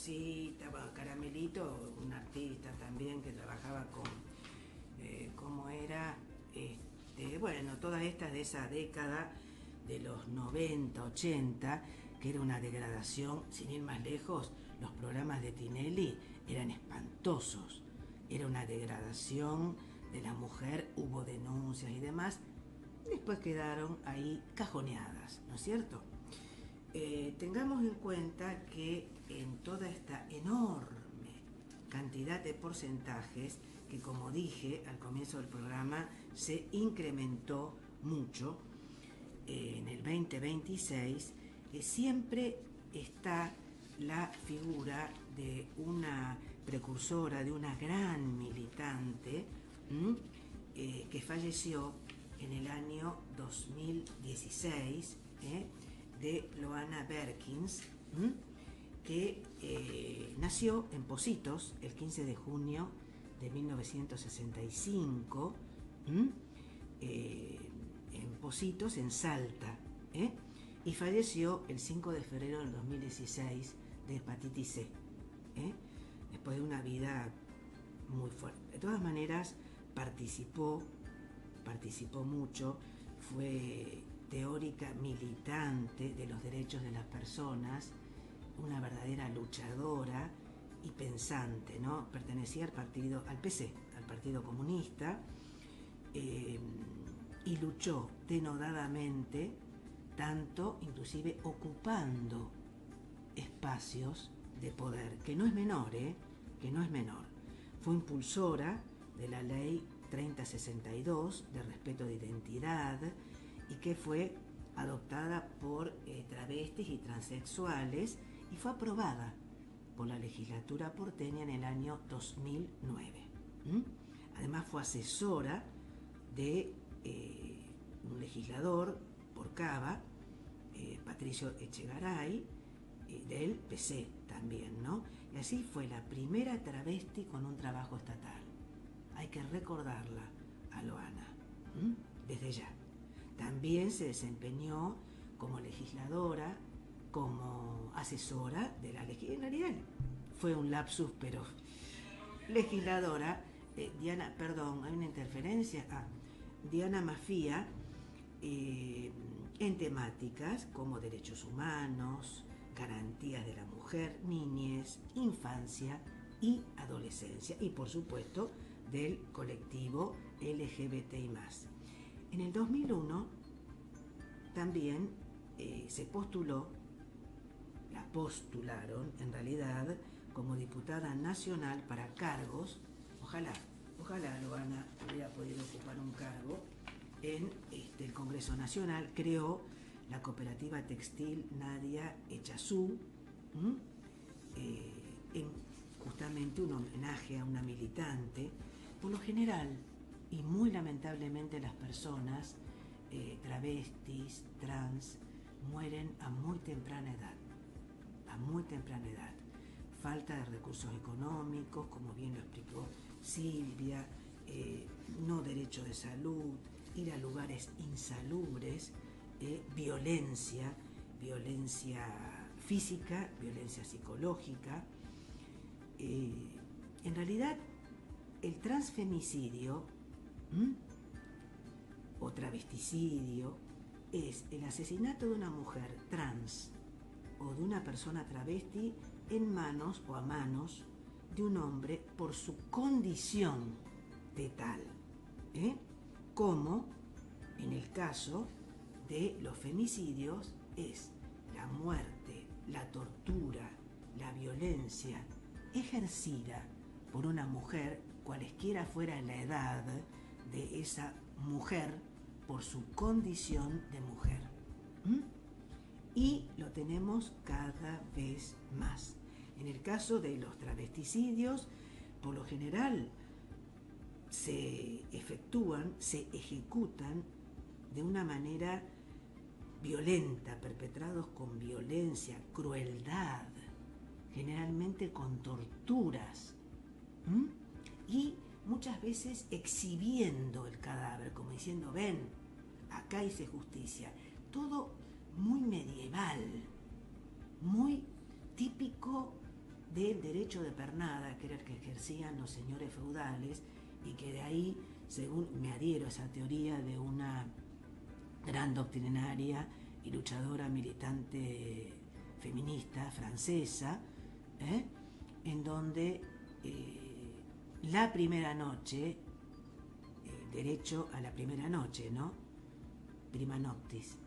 Rosita, bueno, Caramelito, un artista también que trabajaba con, ¿cómo era? Bueno, todas estas de esa década de los 90, 80, que era una degradación, sin ir más lejos, los programas de Tinelli eran espantosos, era una degradación de la mujer, hubo denuncias y demás, después quedaron ahí cajoneadas, ¿no es cierto? Tengamos en cuenta que en toda esta enorme cantidad de porcentajes, que como dije al comienzo del programa, se incrementó mucho en el 2026, siempre está la figura de una precursora, de una gran militante, que falleció en el año 2016, de Loana Berkins, que nació en Pocitos el 15 de junio de 1965, en Pocitos, en Salta, y falleció el 5 de febrero del 2016 de hepatitis C, después de una vida muy fuerte. De todas maneras, participó mucho, fue teórica militante de los derechos de las personas, una verdadera luchadora y pensante, ¿no? Pertenecía al PC, al Partido Comunista, y luchó denodadamente, tanto inclusive ocupando espacios de poder, que no es menor, que no es menor. Fue impulsora de la ley 3062 de respeto de identidad, y que fue adoptada por travestis y transexuales y fue aprobada por la legislatura porteña en el año 2009. Además fue asesora de un legislador por Cava, Patricio Echegaray, del PC también, ¿no? Y así fue la primera travesti con un trabajo estatal. Hay que recordarla a Loana, desde ya. También se desempeñó como legisladora, como asesora de la legislatura. Fue un lapsus, pero legisladora, Diana, perdón, hay una interferencia. Diana Mafía, en temáticas como derechos humanos, garantías de la mujer, niñez, infancia y adolescencia, y por supuesto del colectivo LGBTI+. En el 2001 también se la postularon en realidad como diputada nacional para cargos. Ojalá Loana hubiera podido ocupar un cargo en el Congreso Nacional. Creó la cooperativa textil Nadia Echazú, en justamente un homenaje a una militante. Por lo general, y muy lamentablemente, las personas travestis, trans, mueren a muy temprana edad. Falta de recursos económicos, como bien lo explicó Silvia, no derecho de salud, ir a lugares insalubres, violencia física, violencia psicológica. En realidad, el transfemicidio o travesticidio es el asesinato de una mujer trans o de una persona travesti en manos o a manos de un hombre por su condición de tal, como en el caso de los femicidios es la muerte, la tortura, la violencia ejercida por una mujer, cualesquiera fuera la edad de esa mujer, por su condición de mujer. Y lo tenemos cada vez más. En el caso de los travesticidios, por lo general se ejecutan de una manera violenta, perpetrados con violencia, crueldad, generalmente con torturas, y muchas veces exhibiendo el cadáver, como diciendo, ven, acá hice justicia. Todo muy medieval, muy típico del derecho de pernada, que era el que ejercían los señores feudales, y que de ahí, según me adhiero a esa teoría de una gran doctrinaria y luchadora militante feminista francesa, en donde la primera noche, derecho a la primera noche, ¿no? Prima noctis,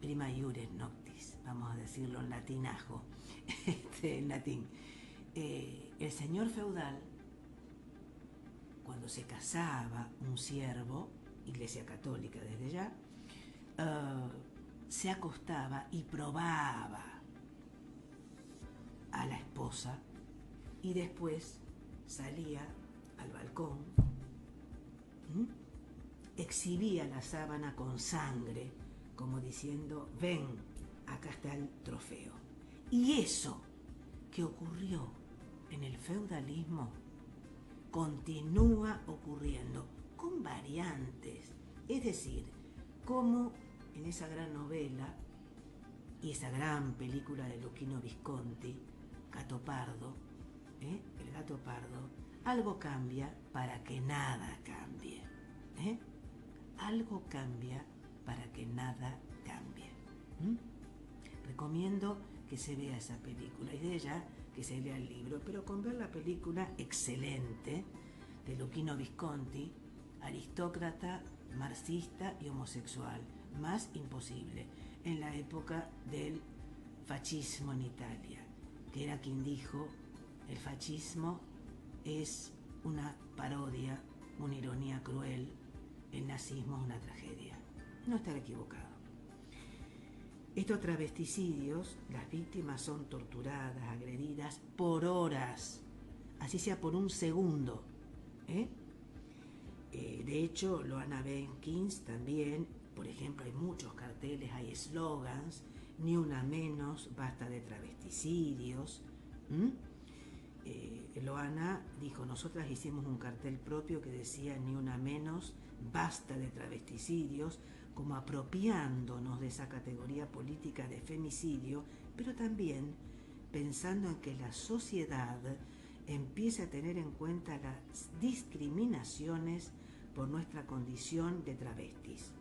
prima iures noctis, vamos a decirlo en latinajo, en latín. El señor feudal, cuando se casaba un siervo, Iglesia Católica desde ya, se acostaba y probaba a la esposa y después salía al balcón, exhibía la sábana con sangre, como diciendo, ven, acá está el trofeo. Y eso que ocurrió en el feudalismo continúa ocurriendo con variantes, es decir, como en esa gran novela y esa gran película de Luchino Visconti, Gatopardo, el gato pardo, algo cambia para que nada cambie. Algo cambia para que nada cambie. Recomiendo que se vea esa película y de ella que se lea el libro, pero con ver la película excelente de Luchino Visconti, aristócrata, marxista y homosexual, más imposible, en la época del fascismo en Italia, que era quien dijo, el fascismo es una parodia, una ironía cruel, el nazismo es una tragedia. No estar equivocado. Estos travesticidios, las víctimas son torturadas, agredidas por horas, así sea por un segundo. De hecho, Loana Benkins también, por ejemplo, hay muchos carteles, hay eslogans, ni una menos, basta de travesticidios. Loana dijo, nosotras hicimos un cartel propio que decía ni una menos, basta de travesticidios, como apropiándonos de esa categoría política de femicidio, pero también pensando en que la sociedad empiece a tener en cuenta las discriminaciones por nuestra condición de travestis.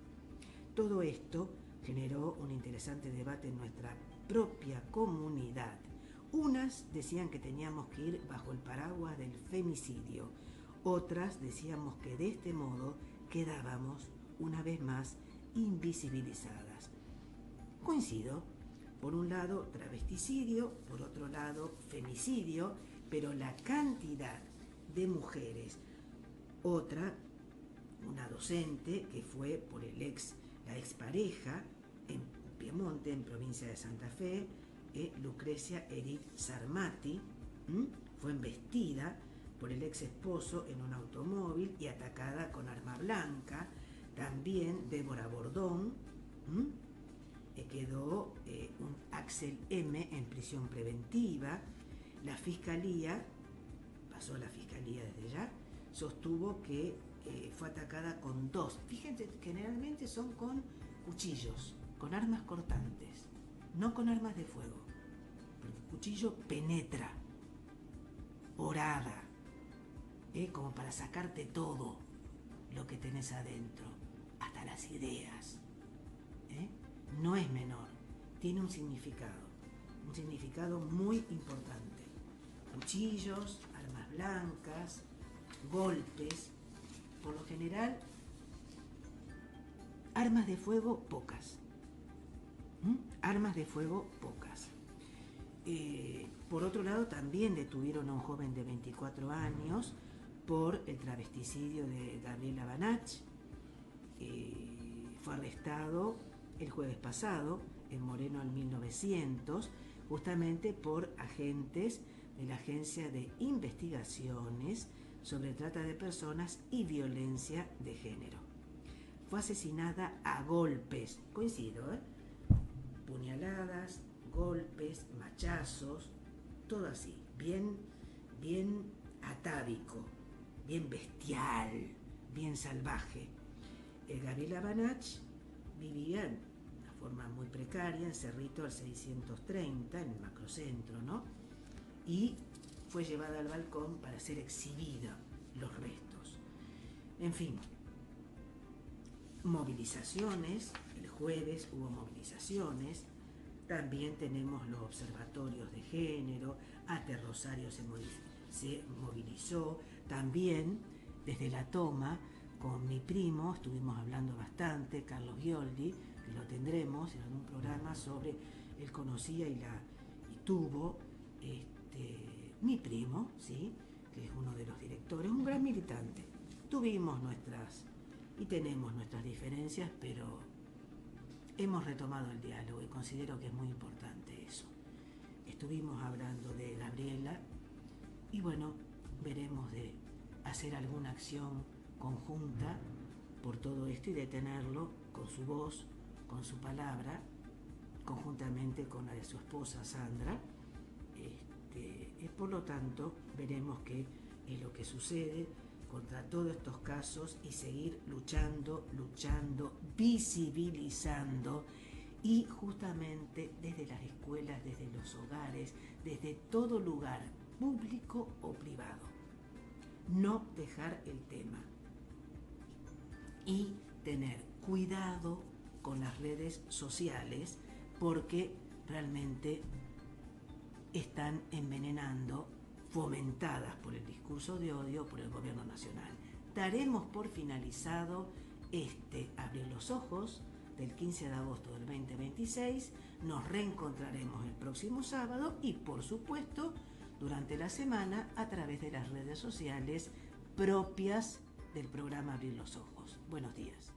Todo esto generó un interesante debate en nuestra propia comunidad. Unas decían que teníamos que ir bajo el paraguas del femicidio, otras decíamos que de este modo quedábamos, una vez más, invisibilizadas. Coincido, por un lado travesticidio, por otro lado femicidio, pero la cantidad de mujeres, otra, una docente que fue por la expareja en Piemonte, en provincia de Santa Fe, Lucrecia Edith Sarmati, fue embestida por el ex esposo en un automóvil y atacada con arma blanca. También Débora Bordón, quedó un Axel M. en prisión preventiva. La fiscalía, pasó a la fiscalía desde ya, sostuvo que fue atacada con dos. Fíjense, generalmente son con cuchillos, con armas cortantes, no con armas de fuego. Porque el cuchillo penetra, horada, como para sacarte todo lo que tenés adentro, hasta las ideas. No es menor, tiene un significado muy importante. Cuchillos, armas blancas, golpes, por lo general, armas de fuego pocas. Armas de fuego pocas. Por otro lado, también detuvieron a un joven de 24 años por el travesticidio de Gabriela Banach. Fue arrestado el jueves pasado en Moreno en 1900, justamente por agentes de la Agencia de Investigaciones sobre Trata de Personas y Violencia de Género. Fue asesinada a golpes, coincido, puñaladas, golpes, machazos, todo así, bien atávico, bien bestial, bien salvaje. Gabriela Banach vivía en una forma muy precaria, en Cerrito al 630, en el macrocentro, ¿no? Y fue llevada al balcón para ser exhibida los restos. En fin, movilizaciones, el jueves hubo movilizaciones, también tenemos los observatorios de género, ATE Rosario se movilizó, también desde La Toma, con mi primo, estuvimos hablando bastante, Carlos Gioldi, que lo tendremos en algún programa sobre, él conocía y tuvo, mi primo, ¿sí? Que es uno de los directores, un gran militante. Tuvimos y tenemos nuestras diferencias, pero hemos retomado el diálogo y considero que es muy importante eso. Estuvimos hablando de Gabriela y bueno, veremos de hacer alguna acción conjunta por todo esto y detenerlo con su voz, con su palabra, conjuntamente con la de su esposa Sandra. Por lo tanto, veremos qué es lo que sucede contra todos estos casos y seguir luchando, visibilizando y justamente desde las escuelas, desde los hogares, desde todo lugar, público o privado. No dejar el tema y tener cuidado con las redes sociales porque realmente están envenenando, fomentadas por el discurso de odio por el gobierno nacional. Daremos por finalizado Abrir los Ojos del 15 de agosto del 2026. Nos reencontraremos el próximo sábado y, por supuesto, durante la semana a través de las redes sociales propias del programa Abrir los Ojos. Buenos días.